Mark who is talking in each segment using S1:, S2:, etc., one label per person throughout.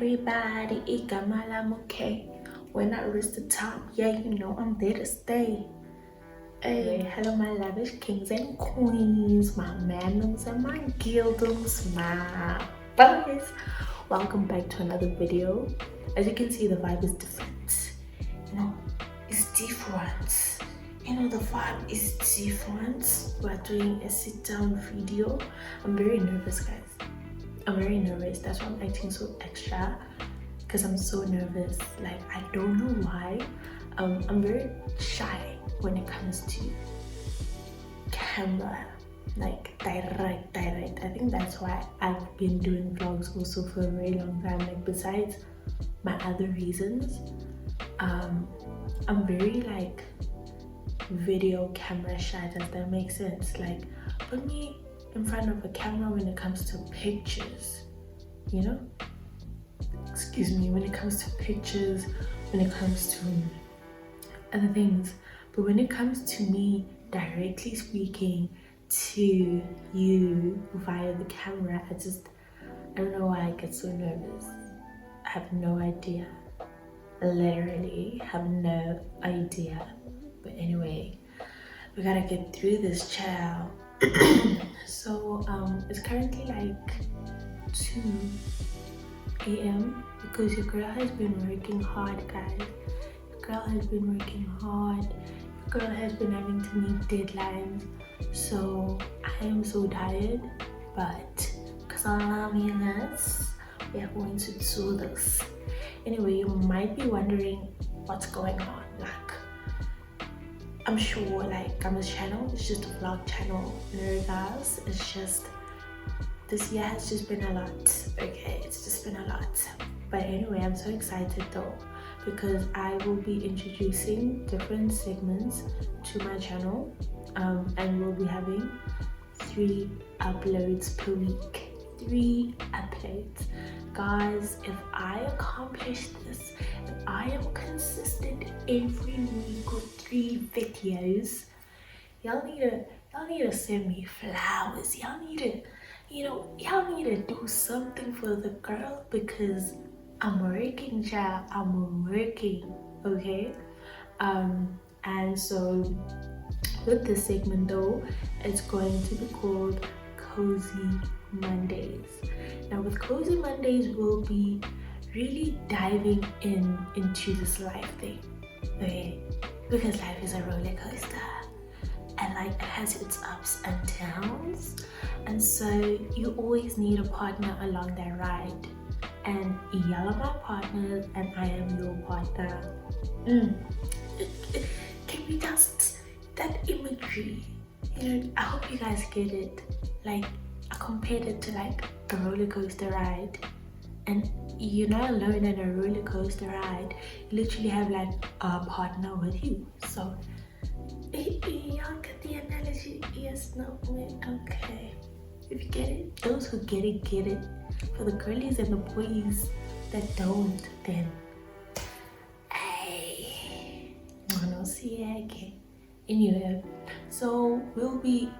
S1: everybody, Ikamala Muke. When I reach the top, yeah, you know I'm there to stay. Hey, hello my lavish kings and queens, my manums and my guildums, my brothers. Welcome back to another video. As you can see, the vibe is different. You know, it's different. You know, the vibe is different. We're doing a sit-down video. I'm very nervous, guys. I'm very nervous. That's why I'm acting so extra, because I'm so nervous. Like, I don't know why. I'm very shy when it comes to camera, like direct. I think that's why I've been doing vlogs also for a very long time. Like, besides my other reasons, I'm very like video camera shy. Does that make sense? Like, put me in front of a camera when it comes to pictures, you know, excuse me, when it comes to pictures, when it comes to other things, but when it comes to me directly speaking to you via the camera, I don't know why I get so nervous. I have no idea, literally have no idea. But anyway, we gotta get through this, child. So it's currently like 2 a.m. because your girl has been working hard, guys. Your girl has been working hard. Your girl has been having to meet deadlines. So I am so tired, but because I love you guys, we are going to do this. Anyway, you might be wondering what's going on. Like, I'm sure, like, Gama's channel is just a vlog channel. No, guys, it's just, this year has just been a lot. Okay, it's just been a lot. But anyway, I'm so excited though, because I will be introducing different segments to my channel, and we'll be having 3 uploads per week. 3 uploads. Guys, if I accomplish this, if I am consistent every week with 3 videos, y'all need to send me flowers. Y'all need to, y'all need to do something for the girl, because I'm working, child. I'm working, okay? And so with this segment though, it's going to be called Cozy Mondays. Now with Cozy Mondays, we'll be really diving into this life thing, okay? Because life is a roller coaster, and like, it has its ups and downs, and so you always need a partner along that ride. And y'all are my partners, and I am your partner. Can we just, that imagery, I hope you guys get it. Like, I compared it to like a roller coaster ride, and you're not alone in a roller coaster ride. You literally have like a partner with you. So y'all get the analogy? Yes, no, wait, okay. If you get it, those who get it, get it. For the girlies and the boys that don't, then hey, I don't see it again. Anyway, so we'll be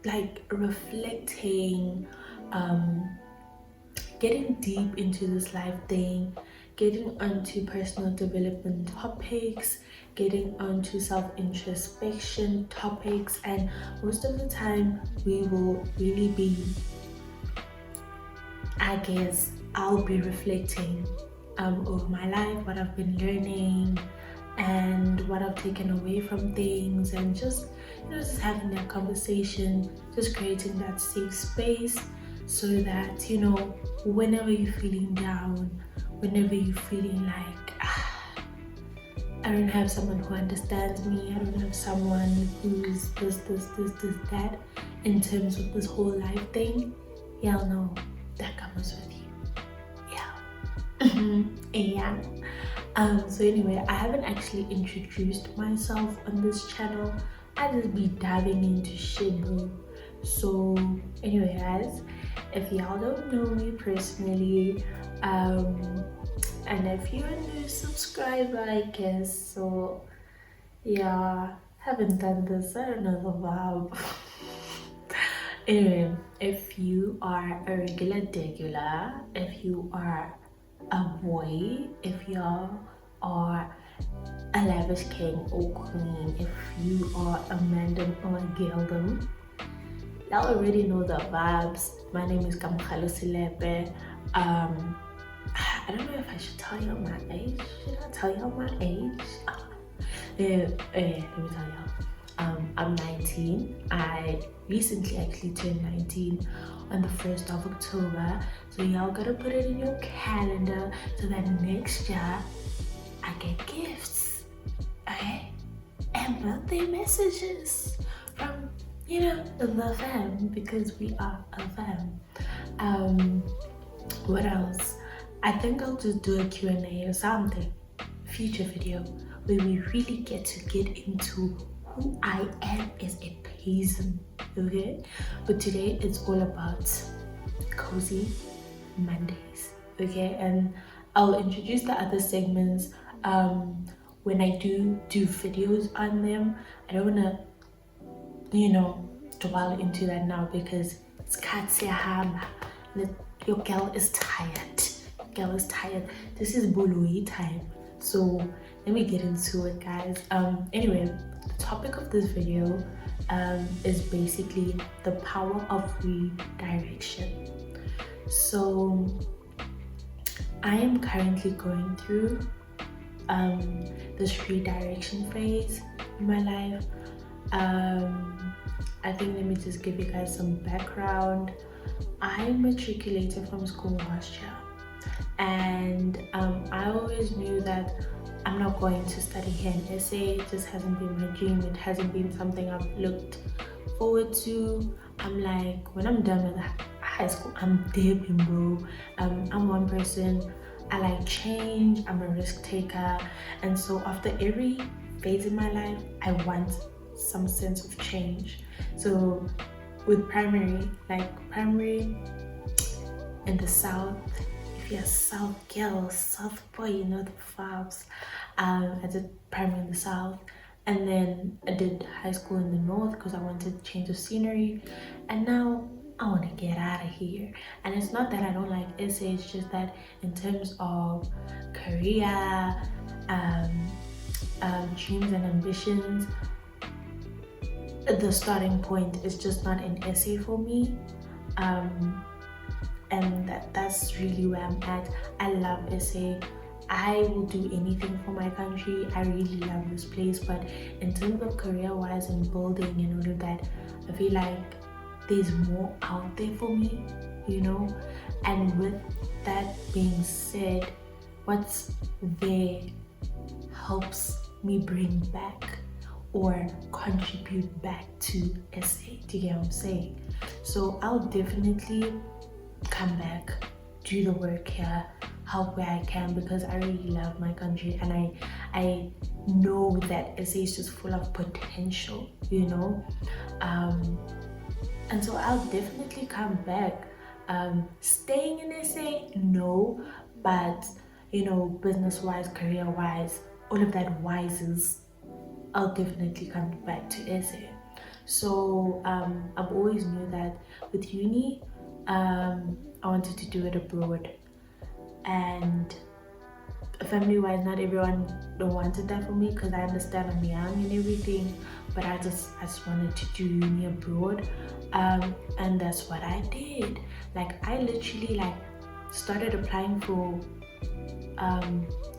S1: like reflecting, getting deep into this life thing, getting onto personal development topics, getting onto self-introspection topics, and most of the time we will really be, I guess, I'll be reflecting over my life, what I've been learning and what I've taken away from things, and just just having that conversation, just creating that safe space, so that whenever you're feeling down, whenever you're feeling like I don't have someone who understands me, I don't have someone who's this, that, in terms of this whole life thing, y'all know that comes with you. Yeah. So anyway, I haven't actually introduced myself on this channel. I just be diving into shit, bro. So anyway, guys, if y'all don't know me personally, and if you're a new subscriber, I guess, so yeah, haven't done this, I don't know the vibe. Anyway, if you are a regular, if you are a boy, if y'all are a lavish king or queen, if you are a mandem or a girldom, y'all already know the vibes. My name is kamoparisxx. I don't know if I should tell y'all my age. Should I tell y'all my age? Let me tell y'all. I'm 19. I recently actually turned 19 on the 1st of October. So y'all gotta put it in your calendar so that next year I get gifts, okay? And birthday messages from, the fam, because we are a fam. What else? I think I'll just do a Q&A or something, future video, where we really get into who I am as a person, okay? But today it's all about Cozy Mondays, okay? And I'll introduce the other segments when I do videos on them. I don't wanna, dwell into that now because it's Katsiahama. Your girl is tired. This is Bului time. So let me get into it, guys. Anyway, the topic of this video is basically the power of redirection. So I am currently going through this redirection phase in my life. I think let me just give you guys some background. I matriculated from school last year, and I always knew that I'm not going to study here in SA. It just hasn't been my dream. It hasn't been something I've looked forward to. I'm like, when I'm done with high school, I'm dipping, bro. I'm one person. I like change. I'm a risk taker, and so after every phase in my life, I want some sense of change. So with primary in the south, if you're a south girl, south boy, you know the vibes. I did primary in the south, and then I did high school in the north because I wanted a change of scenery, and now I want to get out of here. And it's not that I don't like SA, it's just that in terms of career, dreams and ambitions, the starting point is just not in SA for me, and that's really where I'm at. I love SA. I will do anything for my country. I really love this place, but in terms of career-wise and building and all of that, I feel like there's more out there for me, and with that being said, what's there helps me bring back or contribute back to SA. Do you get what I'm saying? So I'll definitely come back, do the work here, help where I can, because I really love my country, and I know that SA is just full of potential, and so I'll definitely come back. Staying in SA, no, but business-wise, career-wise, all of that wises, I'll definitely come back to SA. So I've always knew that with uni, I wanted to do it abroad, and family-wise, not everyone wanted that for me, because I understand I'm young and everything, but I just wanted to do uni abroad, and that's what I did. Like, I literally started applying for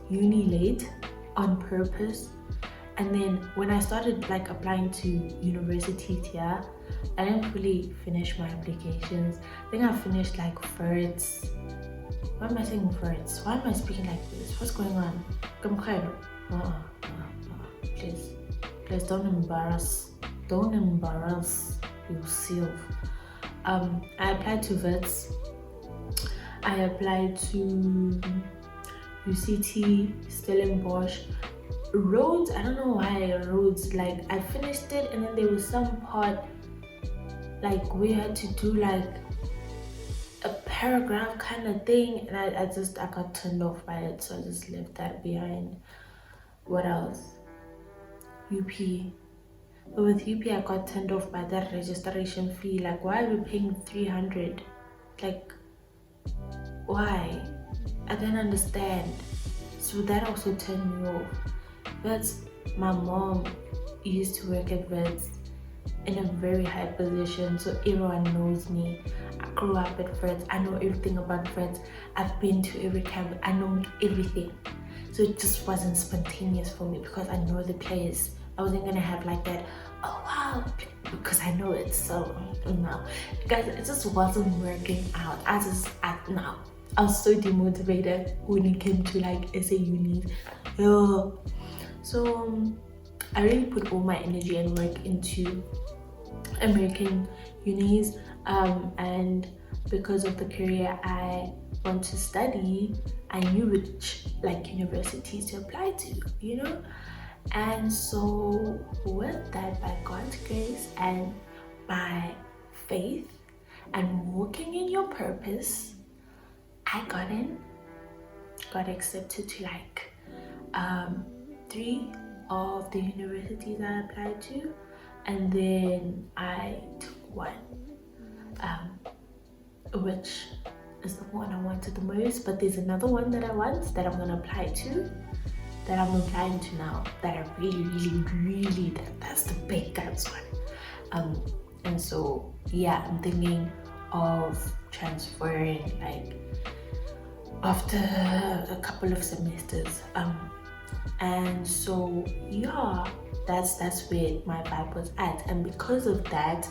S1: uni late on purpose. And then when I started applying to universities here, I didn't fully finish my applications. I think I finished first. Why am I saying first? Why am I speaking like this? What's going on? Please don't embarrass yourself. I applied to VETS. I applied to UCT, Stellenbosch. Roads, I don't know why roads, I finished it, and then there was some part we had to do a paragraph kind of thing, and I got turned off by it, so I just left that behind. What else? UP. But with UP, I got turned off by that registration fee. Why are we paying 300? Why? I didn't understand. So that also turned me off. But my mom used to work at Reds in a very high position, so everyone knows me. I grew up at Reds. I know everything about Reds. I've been to every camp. I know everything. So it just wasn't spontaneous for me because I know the players. I wasn't gonna have like that, oh wow, because I know it. So no, guys, it just wasn't working out. No, I was so demotivated when it came to like SA unis. Oh. So I really put all my energy and work into American unis, and because of the career I want to study, I knew which like universities to apply to, you know. And so with that, by God's grace and by faith and walking in your purpose, I got accepted to like 3 of the universities I applied to, and then I took one, which is the one I wanted the most. But there's another one that I want that I'm gonna apply to, that I'm applying to now, that I really that's the big guns one. And so yeah, I'm thinking of transferring like after a couple of semesters. And so yeah, that's where my vibe was at. And because of that,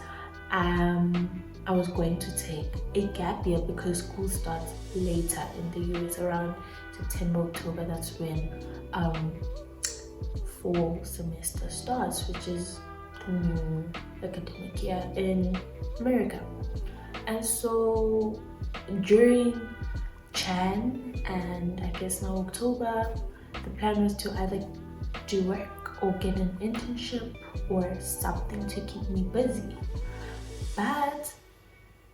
S1: I was going to take a gap year because school starts later in the US, around September, October. That's when fall semester starts, which is the new academic year in America. And so during Jan and I guess now October, the plan was to either do work or get an internship or something to keep me busy. But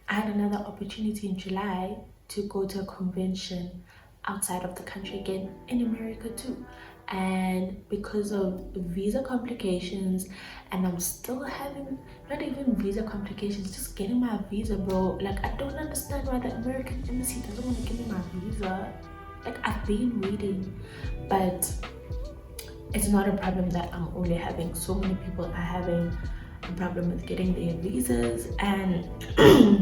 S1: I had another opportunity in July to go to a convention outside of the country again, in America too. And because of visa complications, and I'm still having, not even visa complications, just getting my visa, bro. Like, I don't understand why the American embassy doesn't want to give me my visa. Like, I've been waiting, but it's not a problem that I'm only having. So many people are having a problem with getting their visas, and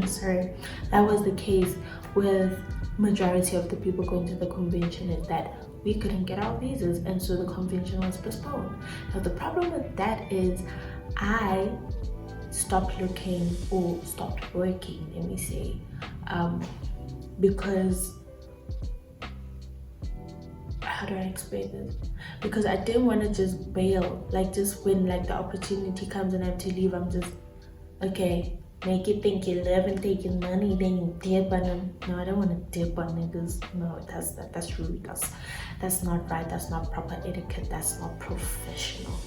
S1: sorry, that was the case with majority of the people going to the convention, is that we couldn't get our visas, and so the convention was postponed. Now the problem with that is I stopped looking, or stopped working, let me say, because, how do I explain this? Because I didn't want to just bail, like just when like the opportunity comes and I have to leave, I'm just, okay, make it think you live and take your money, then you dip on them. No, I don't want to dip on niggas. No, that's rude. That's not right. That's not proper etiquette. That's not professional,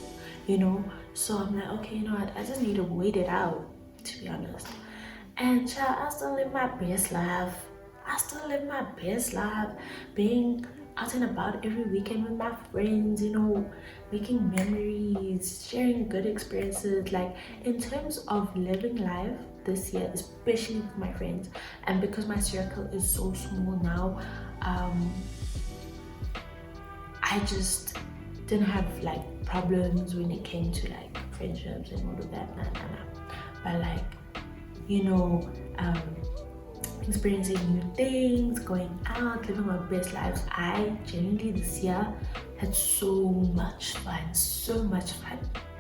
S1: you know. So I'm like, okay, you know what? I just need to wait it out, to be honest. And child, I still live my best life. Being out and about every weekend with my friends, you know, making memories, sharing good experiences. Like, in terms of living life this year, especially with my friends, and because my circle is so small now, I just didn't have like problems when it came to like friendships and all of that. Nah. But like, you know, experiencing new things, going out, living my best lives. I genuinely this year had so much fun,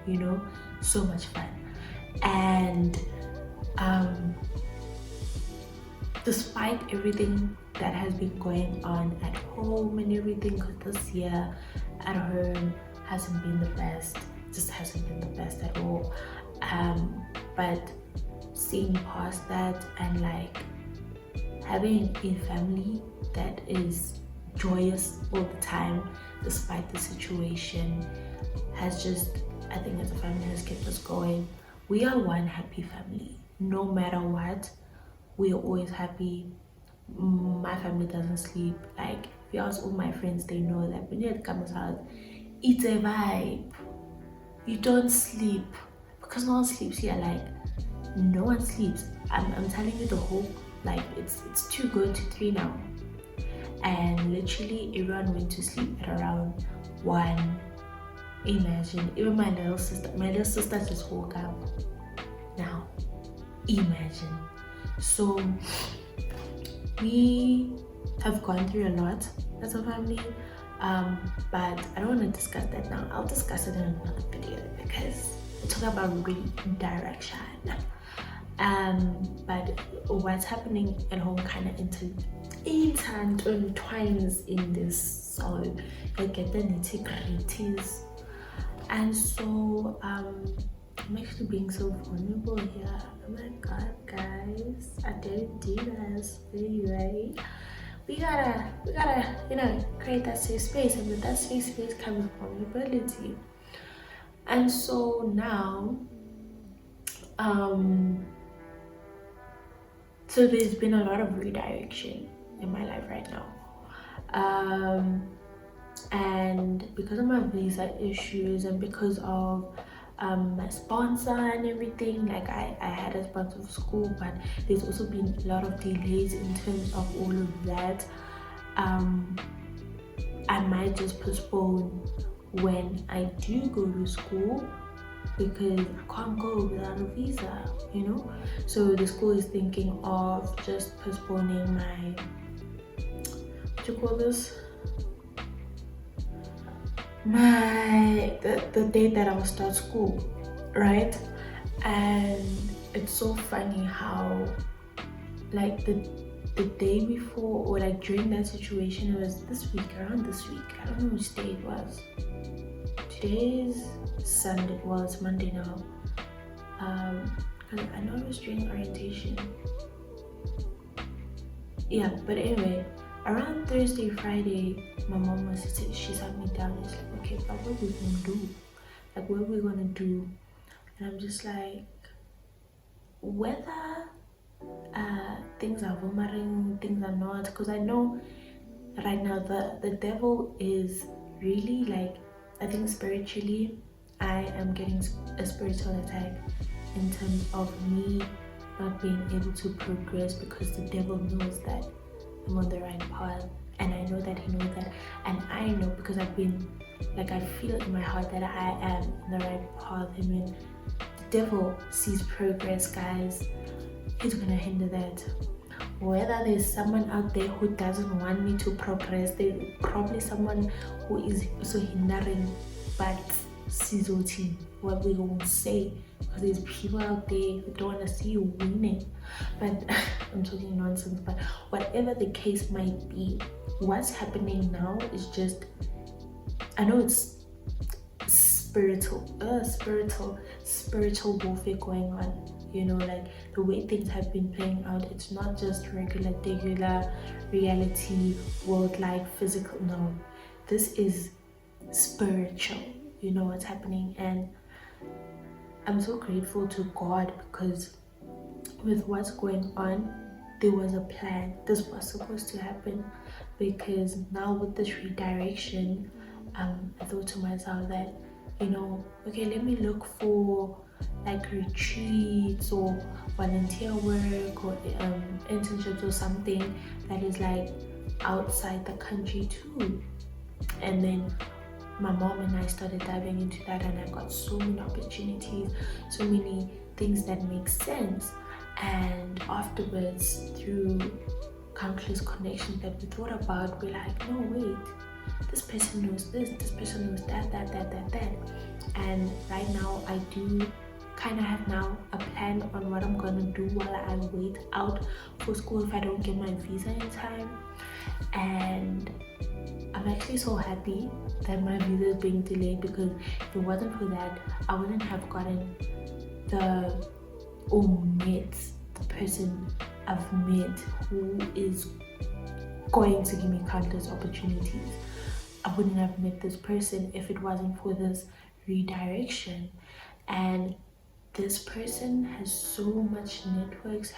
S1: you know, so much fun. And despite everything that has been going on at home and everything, because this year at home hasn't been the best, just hasn't been the best at all. But seeing past that and like having a family that is joyous all the time despite the situation has just, I think as a family, has kept us going. We are one happy family. No matter what, we are always happy. My family doesn't sleep. Like, if you ask all my friends, they know that when you're at Kama's house, it's a vibe. You don't sleep, because no one sleeps here. Like, no one sleeps. I'm telling you, the whole, like, it's 2 going to 3 now, and literally everyone went to sleep at around 1. Imagine, even my little sister just woke up now. Imagine. So we have gone through a lot as a family, but I don't want to discuss that now. I'll discuss it in another video because we talk about redirection. But what's happening at home kind of intertwines in this, so I get the nitty-gritties. And so I'm actually being so vulnerable here. Oh my god, guys, I didn't do this. Anyway, we gotta create that safe space, and with that safe space comes vulnerability. And so now so there's been a lot of redirection in my life right now, and because of my visa issues and because of my sponsor and everything, like I had a sponsor for school, but there's also been a lot of delays in terms of all of that. I might just postpone when I do go to school because I can't go without a visa, so the school is thinking of just postponing my, what do you call this, the date that I will start school, right? And it's so funny how like the day before, or like during that situation, it was around this week, I don't know which day it was. Today is Sunday, well it's Monday now, because I know it was during orientation, yeah, but anyway, around Thursday, Friday, my mom she sat me down and she's like, okay, but what we gonna do? Like, what are we gonna do? And I'm just like, whether things are boomerang, things are not, because I know right now the devil is really, like, I think spiritually I am getting a spiritual attack in terms of me not being able to progress, because the devil knows that I'm on the right path, and I know that he knows that, and I know because I've been, like, I feel in my heart that I am in the right path. I mean, the devil sees progress, guys. He's gonna hinder that. Whether there's someone out there who doesn't want me to progress, there's probably someone who is also hindering, but Sizoti, what we gonna say, because there's people out there who don't want to see you winning. But I'm talking nonsense. But whatever the case might be, what's happening now is just, I know it's spiritual warfare going on, like the way things have been playing out. It's not just regular reality world, like physical. No, this is spiritual, what's happening. And I'm so grateful to God, because with what's going on, there was a plan. This was supposed to happen, because now with this redirection, I thought to myself that, okay, let me look for like retreats or volunteer work or internships or something that is like outside the country too. And then my mom and I started diving into that, and I got so many opportunities, so many things that make sense. And afterwards, through countless connections that we thought about, we're like, no, wait, this person knows this person knows that. And right now I do kind of have now a plan on what I'm gonna do while I wait out for school if I don't get my visa in time. And I'm actually so happy that my visa is being delayed, because if it wasn't for that, I wouldn't have gotten the person I've met who is going to give me countless opportunities. I wouldn't have met this person if it wasn't for this redirection. And this person has so much networks,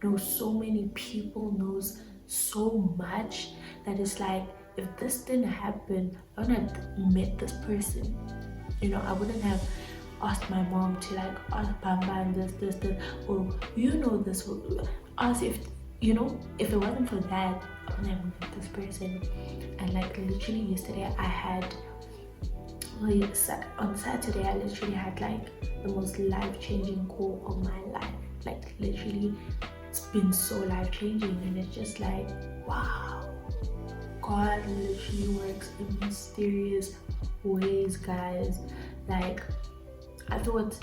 S1: knows so many people, knows so much, that is like, if this didn't happen, I wouldn't have met this person. I wouldn't have asked my mom to like ask Bamba and this, or this, ask if you know, if it wasn't for that, I wouldn't have met this person. And like literally yesterday I had, on Saturday I literally had like the most life-changing call of my life. Like literally it's been so life-changing, and it's just like, wow, God literally works in mysterious ways, guys. Like I thought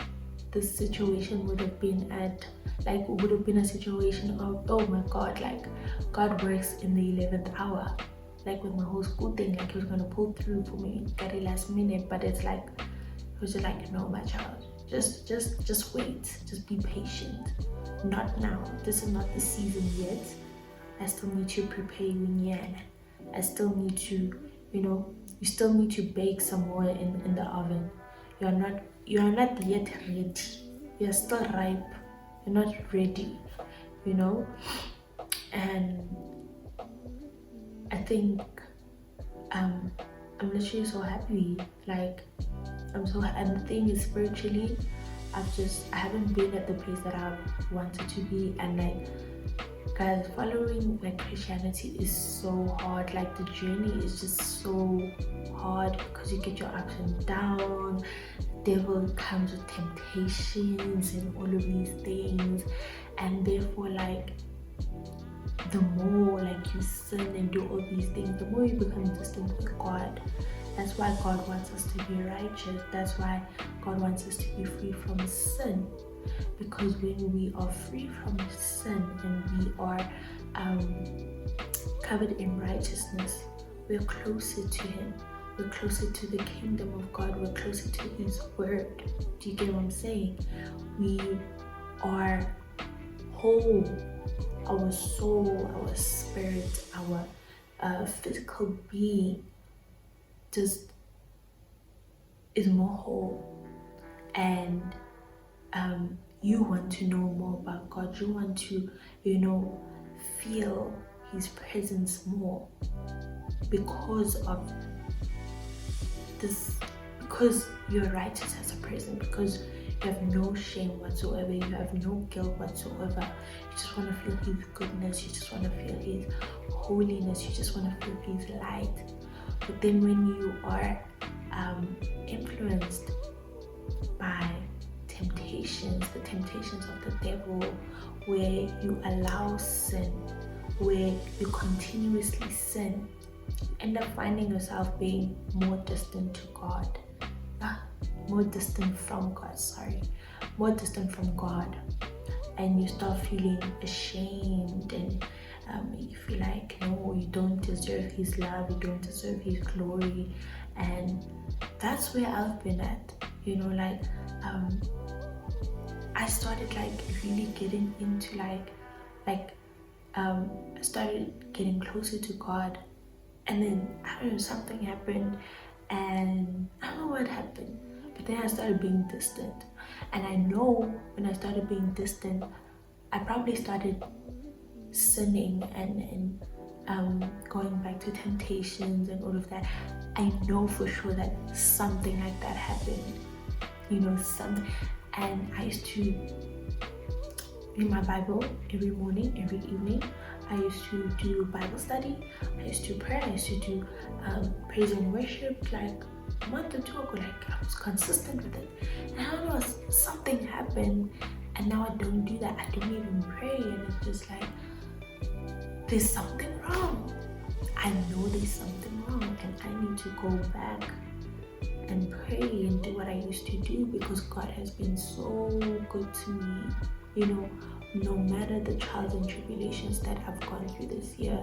S1: this situation would have been a situation of, oh my God, like God works in the 11th hour, like with my whole school thing, like he was gonna pull through for me at the last minute. But it's like, it was just like, no, my child, just wait, just be patient. Not now, this is not the season yet. I still need to prepare you. I still need to, you know, you still need to bake some more in the oven. You are not yet ready. You're still ripe. You're not ready, you know. And I think I'm literally so happy. Like and the thing is, spiritually, I haven't been at the place that I wanted to be. And like, guys, following like Christianity is so hard. Like the journey is just so hard because you get your ups and downs. Devil comes with temptations and all of these things, and therefore like the more like you sin and do all these things, the more you become distant with God. That's why God wants us to be righteous. That's why God wants us to be free from sin. Because when we are free from sin and we are covered in righteousness, we're closer to Him. We're closer to the kingdom of God. We're closer to His word. Do you get what I'm saying? We are whole. Our soul, our spirit, our physical being just is more whole. And you want to know more about God. You want to, you know, feel His presence more because of this, because you're righteous as a person, because you have no shame whatsoever, you have no guilt whatsoever. You just want to feel His goodness, you just want to feel His holiness, you just want to feel His light. But then when you are influenced by temptations, the temptations of the devil, where you allow sin, where you continuously sin, you end up finding yourself being more distant to God. More distant from God, and you start feeling ashamed, and you feel like, no, you don't deserve His love, you don't deserve His glory. And that's where I've been at, you know, like I started like really getting into I started getting closer to God, and then I don't know, something happened, and I don't know what happened, but then I started being distant. And I know when I started being distant, I probably started sinning and going back to temptations and all of that. I know for sure that something like that happened, you know, something. And I used to read my Bible every morning, every evening. I used to do Bible study, I used to pray, I used to do praise and worship like a month or two ago. Like I was consistent with it, and I don't know, something happened, and now I don't do that. I don't even pray, and it's just like, there's something wrong. I know there's something wrong, and I need to go back and pray and do what I used to do, because God has been so good to me, you know. No matter the trials and tribulations that I've gone through this year,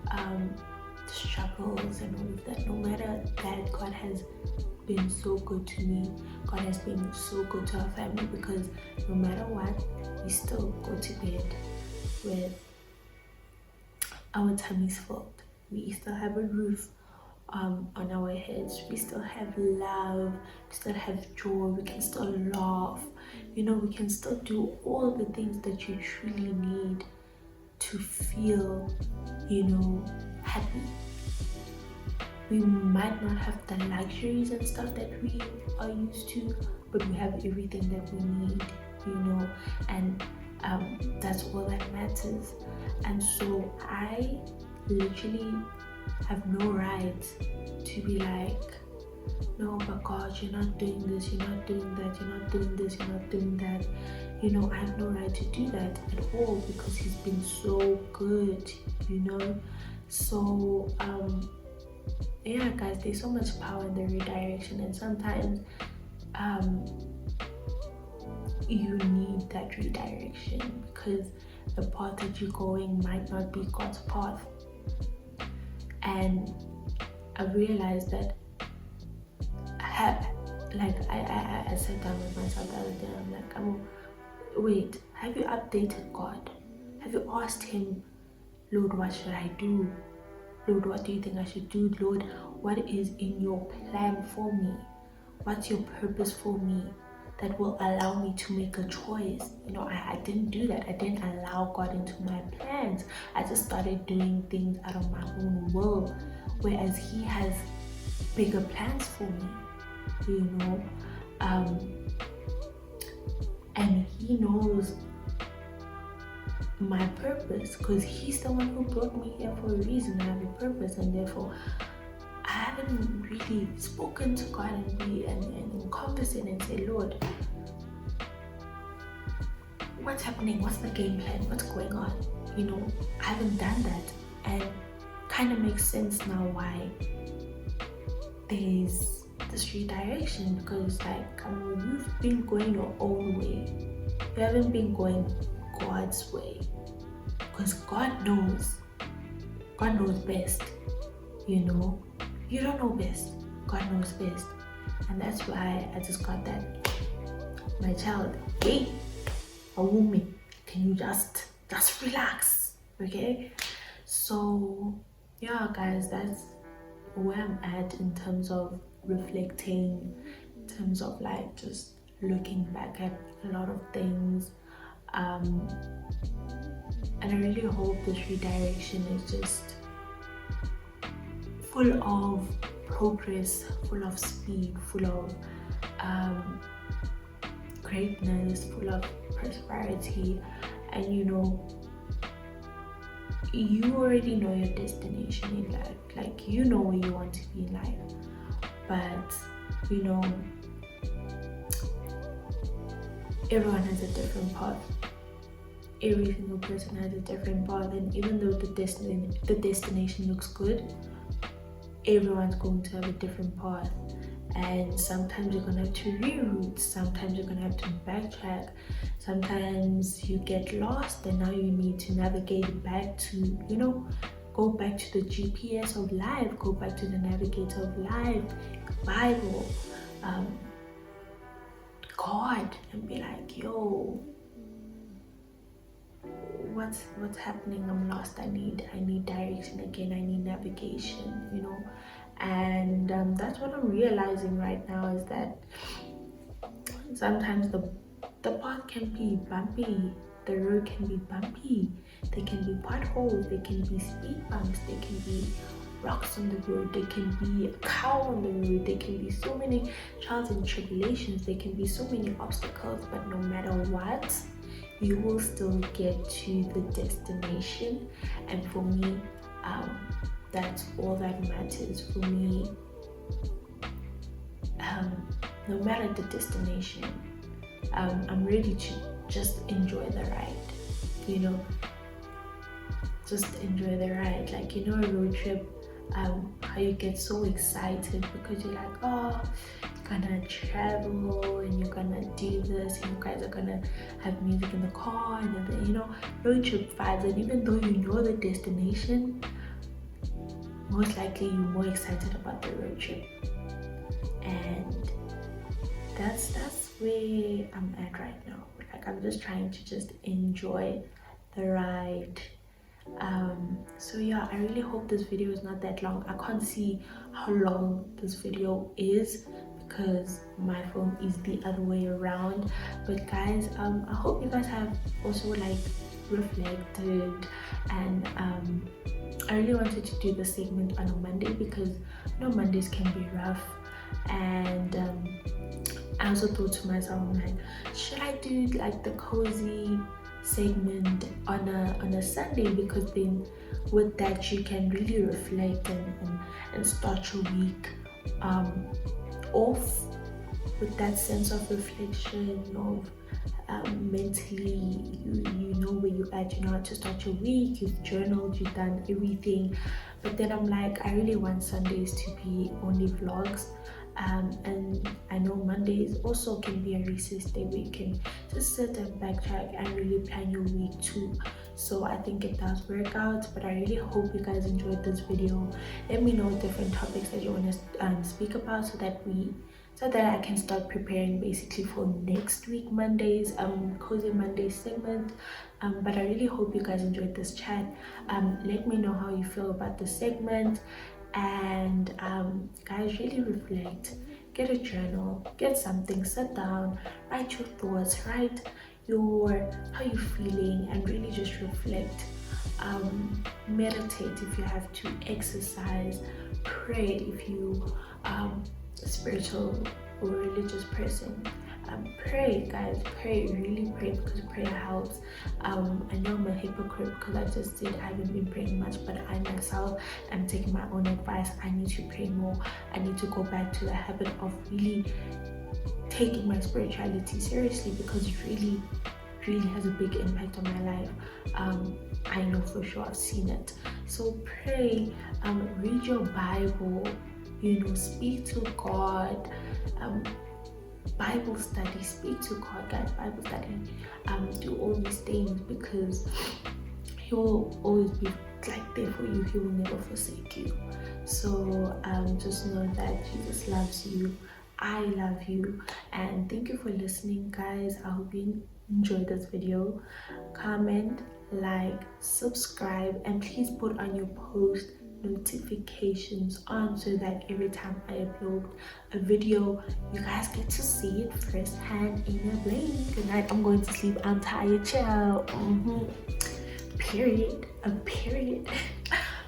S1: the struggles and all of that, no matter that, God has been so good to me. God has been so good to our family, because no matter what, we still go to bed with our tummies filled. We still have a roof on our heads. We still have love, we still have joy, we can still laugh, you know, we can still do all the things that you truly need to feel, you know, happy. We might not have the luxuries and stuff that we are used to, but we have everything that we need, you know. And That's all that matters. And so I literally have no right to be like, no, but God, you're not doing this, you're not doing that, you're not doing this, you're not doing that. You know, I have no right to do that at all because He's been so good, you know. So yeah, guys, there's so much power in the redirection, and sometimes you need that redirection because the path that you're going might not be God's path. And I realized that I sat down with myself the other day. I'm like, wait, have you updated God? Have you asked Him, Lord, what should I do? Lord, what do you think I should do? Lord, what is in your plan for me? What's your purpose for me that will allow me to make a choice? You know, I didn't do that. I didn't allow God into my plans. I just started doing things out of my own will, whereas He has bigger plans for me, you know. And He knows my purpose because He's the one who brought me here for a reason. I have a purpose, and therefore I haven't really spoken to God and conversing and say, Lord, what's happening? What's the game plan? What's going on? You know, I haven't done that, and kind of makes sense now why there's this redirection, because like, you've been going your own way. You haven't been going God's way, because God knows best, you know. You don't know best, God knows best. And that's why I just got that, my child, hey, a woman, can you just relax, okay? So yeah, guys, that's where I'm at in terms of reflecting, in terms of like just looking back at a lot of things. And I really hope this redirection is just full of progress, full of speed, full of greatness, full of prosperity. And you know, you already know your destination in life. Like, you know where you want to be in life, but you know, everyone has a different path. Every single person has a different path, and even though the destination looks good, everyone's going to have a different path. And sometimes you're gonna have to reroute, sometimes you're gonna have to backtrack, sometimes you get lost and now you need to navigate back to, you know, go back to the GPS of life, go back to the navigator of life, Bible, God, and be like, yo, what's happening? I'm lost. I need direction again. I need navigation, you know. And that's what I'm realizing right now, is that sometimes the path can be bumpy, the road can be bumpy, there can be potholes, there can be speed bumps, there can be rocks on the road, there can be a cow on the road, there can be so many trials and tribulations, there can be so many obstacles, but no matter what, you will still get to the destination. And for me, that's all that matters. For me, no matter the destination, I'm ready to just enjoy the ride, you know. Just enjoy the ride. Like, you know, a road trip, how you get so excited because you're like, oh, you're gonna travel and you're gonna do this, and you guys are gonna have music in the car and everything, you know, road trip vibes. And even though you know the destination, most likely you're more excited about the road trip. And that's where I'm at right now. Like, I'm just trying to just enjoy the ride. So yeah, I really hope this video is not that long. I can't see how long this video is because my phone is the other way around. But guys, I hope you guys have also like reflected, and I really wanted to do this segment on a Monday because I know Mondays can be rough. And I also thought to myself, I'm like, should I do like the cozy segment on a Sunday, because then with that you can really reflect and start your week off with that sense of reflection of mentally you know where you at, you know how to start your week, you've journaled, you've done everything. But then I'm like, I really want Sundays to be only vlogs, and I know Mondays also can be a recess day where you can just sit and backtrack and really plan your week too. So I think it does work out. But I really hope you guys enjoyed this video. Let me know different topics that you want to speak about, so that I can start preparing basically for next week Monday's Cozy Monday segment. But I really hope you guys enjoyed this chat. Let me know how you feel about the segment, and guys, really reflect, get a journal, get something, sit down, write your thoughts, write how you feeling, and really just reflect. Meditate if you have to, exercise, pray if you spiritual or religious person. Pray, guys, pray, really pray, because prayer helps. I know I'm a hypocrite because I just said I haven't been praying much, but I myself am taking my own advice. I need to pray more. I need to go back to the habit of really taking my spirituality seriously, because it really has a big impact on my life. I know for sure, I've seen it. So pray, read your Bible, you know, speak to God, Bible study, speak to God, guys, Bible study, do all these things, because He will always be like there for you. He will never forsake you. So just know that Jesus loves you, I love you, and thank you for listening, guys. I hope you enjoyed this video. Comment, like, subscribe, and please put on your post notifications on, so that every time I upload a video, you guys get to see it firsthand in a blink. Good night. I'm going to sleep. I'm tired. Ciao. Period. A period.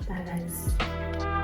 S1: Bye, guys.